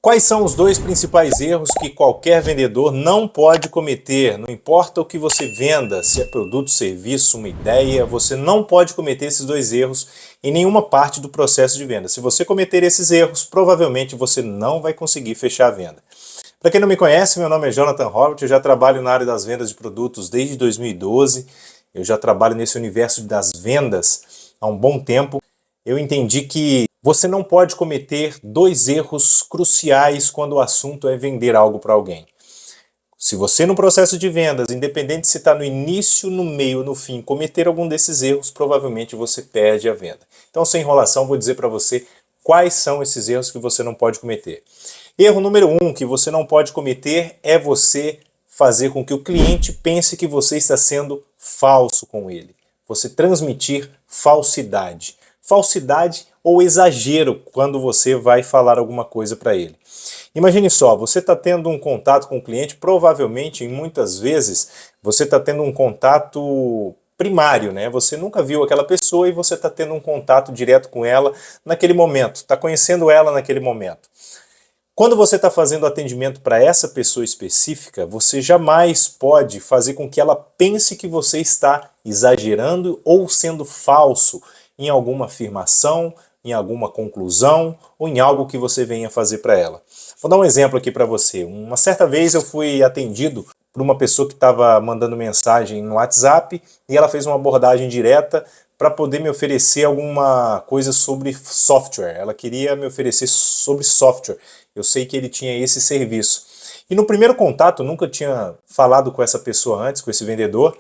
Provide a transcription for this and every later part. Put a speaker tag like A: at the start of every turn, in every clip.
A: Quais são os dois principais erros que qualquer vendedor não pode cometer? Não importa o que você venda, se é produto, serviço, uma ideia, você não pode cometer esses dois erros em nenhuma parte do processo de venda. Se você cometer esses erros, provavelmente você não vai conseguir fechar a venda. Para quem não me conhece, meu nome é Jonathan Robert, eu já trabalho na área das vendas de produtos desde 2012, eu já trabalho nesse universo das vendas há um bom tempo. Eu entendi que você não pode cometer dois erros cruciais quando o assunto é vender algo para alguém. Se você no processo de vendas, independente se está no início, no meio, no fim, cometer algum desses erros, provavelmente você perde a venda. Então, sem enrolação, vou dizer para você quais são esses erros que você não pode cometer. Erro número 1 que você não pode cometer é você fazer com que o cliente pense que você está sendo falso com ele. Você transmitir falsidade. Falsidade ou exagero quando você vai falar alguma coisa para ele. Imagine só, você está tendo um contato com o cliente, provavelmente, muitas vezes, você está tendo um contato primário, né? Você nunca viu aquela pessoa e você está tendo um contato direto com ela naquele momento, está conhecendo ela naquele momento. Quando você está fazendo atendimento para essa pessoa específica, você jamais pode fazer com que ela pense que você está exagerando ou sendo falso em alguma afirmação, em alguma conclusão ou em algo que você venha fazer para ela. Vou dar um exemplo aqui para você. Uma certa vez eu fui atendido por uma pessoa que estava mandando mensagem no WhatsApp e ela fez uma abordagem direta para poder me oferecer alguma coisa sobre software. Ela queria me oferecer sobre software. Eu sei que ele tinha esse serviço. E no primeiro contato, eu nunca tinha falado com essa pessoa antes, com esse vendedor.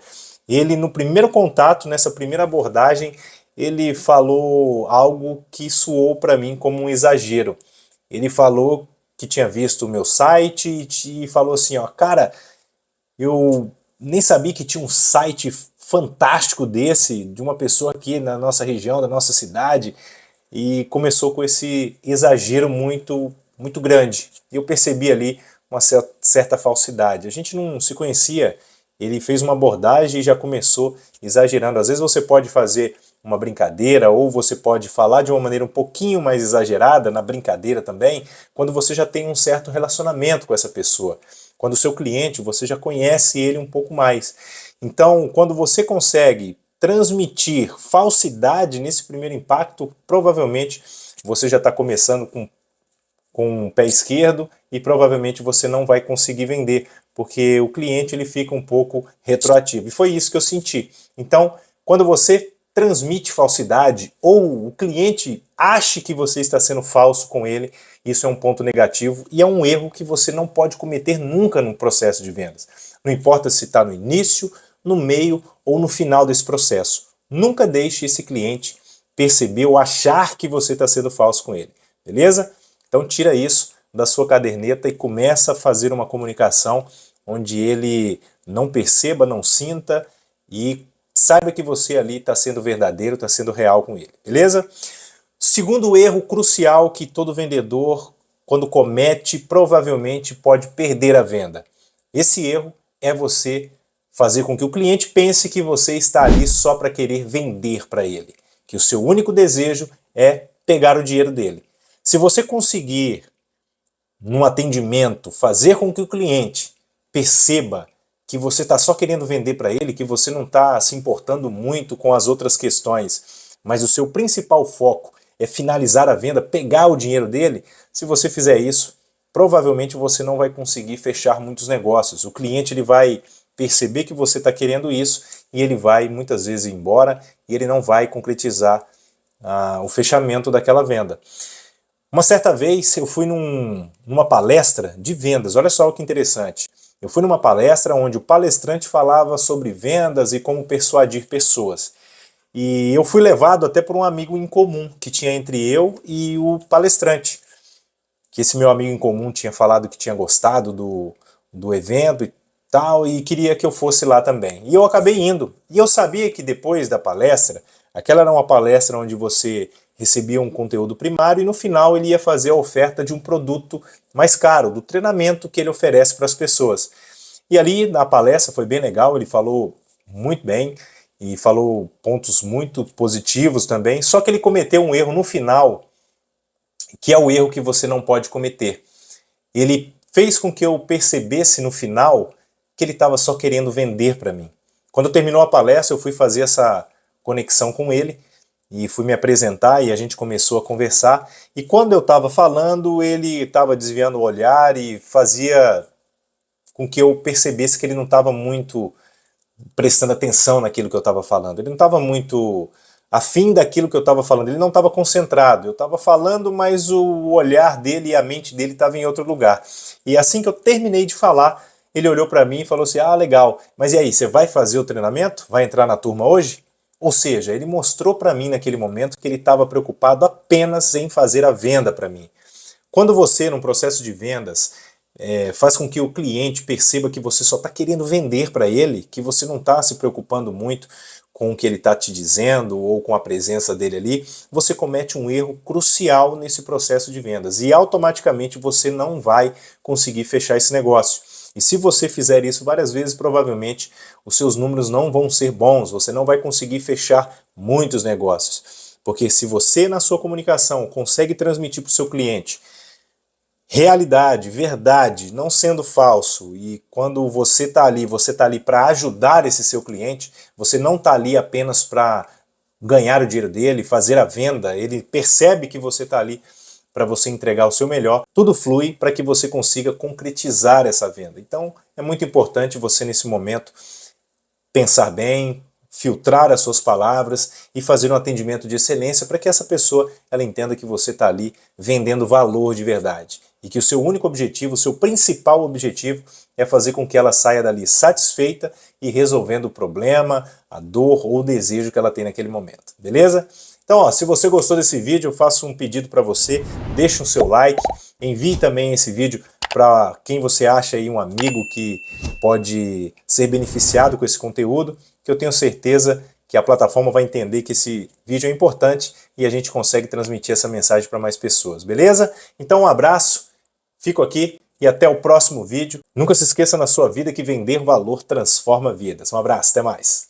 A: Ele, no primeiro contato, nessa primeira abordagem, ele falou algo que soou para mim como um exagero. Ele falou que tinha visto o meu site e falou assim, ó, cara, eu nem sabia que tinha um site fantástico desse, de uma pessoa aqui na nossa região, da nossa cidade, e começou com esse exagero muito grande. E eu percebi ali uma certa falsidade. A gente não se conhecia, ele fez uma abordagem e já começou exagerando. Às vezes você pode fazer uma brincadeira, ou você pode falar de uma maneira um pouquinho mais exagerada, na brincadeira também, quando você já tem um certo relacionamento com essa pessoa. Quando o seu cliente, você já conhece ele um pouco mais. Então, quando você consegue transmitir falsidade nesse primeiro impacto, provavelmente você já está começando com o pé esquerdo e provavelmente você não vai conseguir vender, porque o cliente ele fica um pouco retroativo. E foi isso que eu senti. Então, quando você transmite falsidade ou o cliente acha que você está sendo falso com ele, isso é um ponto negativo e é um erro que você não pode cometer nunca no processo de vendas. Não importa se está no início, no meio ou no final desse processo. Nunca deixe esse cliente perceber ou achar que você está sendo falso com ele, beleza? Então tira isso da sua caderneta e começa a fazer uma comunicação onde ele não perceba, não sinta e saiba que você ali está sendo verdadeiro, está sendo real com ele, beleza? Segundo erro crucial que todo vendedor, quando comete, provavelmente pode perder a venda. Esse erro é você fazer com que o cliente pense que você está ali só para querer vender para ele, que o seu único desejo é pegar o dinheiro dele. Se você conseguir, num atendimento, fazer com que o cliente perceba que você está só querendo vender para ele, que você não está se importando muito com as outras questões, mas o seu principal foco é finalizar a venda, pegar o dinheiro dele, se você fizer isso, provavelmente você não vai conseguir fechar muitos negócios. O cliente ele vai perceber que você está querendo isso e ele vai muitas vezes ir embora e ele não vai concretizar o fechamento daquela venda. Uma certa vez eu fui numa palestra de vendas, olha só o que interessante. Eu fui numa palestra onde o palestrante falava sobre vendas e como persuadir pessoas. E eu fui levado até por um amigo em comum que tinha entre eu e o palestrante. Que esse meu amigo em comum tinha falado que tinha gostado do evento e tal, e queria que eu fosse lá também. E eu acabei indo. E eu sabia que depois da palestra, aquela era uma palestra onde você recebia um conteúdo primário e no final ele ia fazer a oferta de um produto mais caro, do treinamento que ele oferece para as pessoas. E ali na palestra foi bem legal, ele falou muito bem e falou pontos muito positivos também, só que ele cometeu um erro no final, que é o erro que você não pode cometer. ele fez com que eu percebesse no final que ele estava só querendo vender para mim. Quando terminou a palestra, eu fui fazer essa conexão com ele e fui me apresentar e a gente começou a conversar. E quando eu estava falando, ele estava desviando o olhar e fazia com que eu percebesse que ele não estava muito prestando atenção naquilo que eu estava falando. Ele não estava muito afim daquilo que eu estava falando, ele não estava concentrado. Eu estava falando, mas o olhar dele e a mente dele estavam em outro lugar. E assim que eu terminei de falar, ele olhou para mim e falou assim: ah, legal, mas e aí, você vai fazer o treinamento? Vai entrar na turma hoje? Ou seja, ele mostrou para mim naquele momento que ele estava preocupado apenas em fazer a venda para mim. Quando você, num processo de vendas, faz com que o cliente perceba que você só está querendo vender para ele, que você não está se preocupando muito com o que ele está te dizendo ou com a presença dele ali, você comete um erro crucial nesse processo de vendas e automaticamente você não vai conseguir fechar esse negócio. E se você fizer isso várias vezes, provavelmente os seus números não vão ser bons, você não vai conseguir fechar muitos negócios. Porque se você, na sua comunicação, consegue transmitir para o seu cliente realidade, verdade, não sendo falso, e quando você está ali para ajudar esse seu cliente, você não está ali apenas para ganhar o dinheiro dele, fazer a venda, ele percebe que você está ali para você entregar o seu melhor, tudo flui para que você consiga concretizar essa venda. Então é muito importante você nesse momento pensar bem, filtrar as suas palavras e fazer um atendimento de excelência para que essa pessoa ela entenda que você está ali vendendo valor de verdade. E que o seu único objetivo, o seu principal objetivo é fazer com que ela saia dali satisfeita e resolvendo o problema, a dor ou o desejo que ela tem naquele momento. Beleza? Então, ó, se você gostou desse vídeo, eu faço um pedido para você, deixa o seu like, envie também esse vídeo para quem você acha aí um amigo que pode ser beneficiado com esse conteúdo, que eu tenho certeza que a plataforma vai entender que esse vídeo é importante e a gente consegue transmitir essa mensagem para mais pessoas, beleza? Então um abraço, fico aqui e até o próximo vídeo. Nunca se esqueça na sua vida que vender valor transforma vidas. Um abraço, até mais!